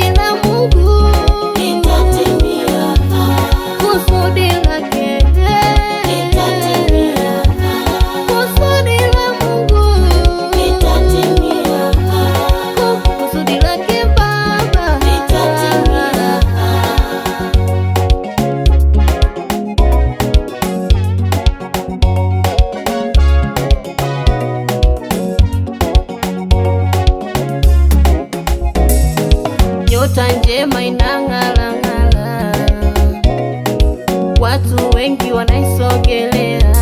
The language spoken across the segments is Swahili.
kusudi la Mungu litatimia, kusudi lake litatimia, kusudi la Mungu litatimia, kusudi lake Baba litatimia. Nyota njema inang'ala ng'ala, watu wengi wanaisogelea,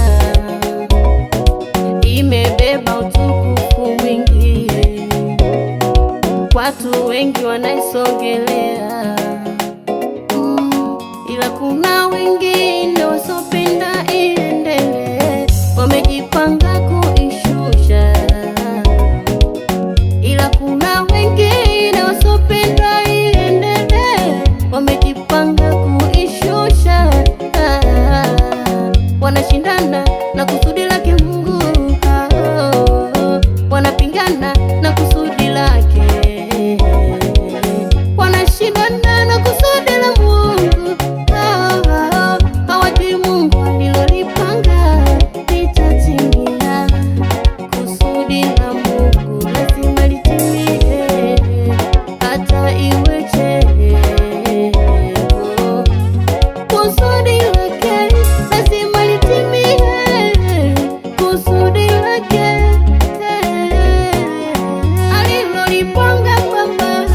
imebeba utukufu mwingi, watu wengi wanaisogelea, ila kuna wengine wasopenda iendelee, wamejipanga kuishusha, ila kuna wengine wasopenda wamejipanga kuishusha, wanashindana na kusudi lake Mungu, wanapingana na kusudi lake, wanashindana na kusudi la Mungu, hawajui Mungu alilolipanga litatimia, kusudi la Mungu lazima litimie, hata iweje. Kusudi lake lazima litimie, kusudi lake alilolipanga Baba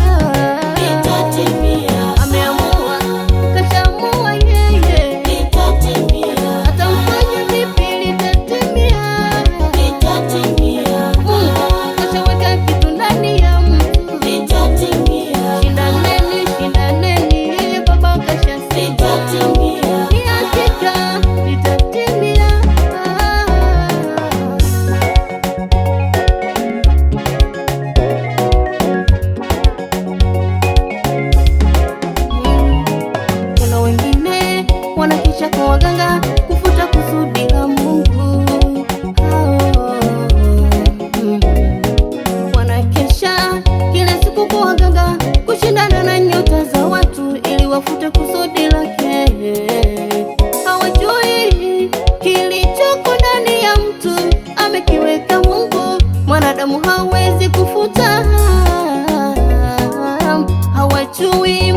litatimia. Ameamua, kashaamua yeye litatimia, atamfanya vipi litatimia, litatimia. Mungu kashaweka kitu ndani ya mtu litatimia. Shindaneni, shindaneni, yeye Baba kashasema ni hakika litatimia. Kuna wengine wanakesha kwa waganga kufuta kusudi la Mungu, wanakesha kila siku kwa waganga kushindana na nyota za watu ili wafute kusudi lake. Hawajui kilichoko ndani ya mtu amekiweka Mungu, mwanadamu hawezi kufuta. Hawajui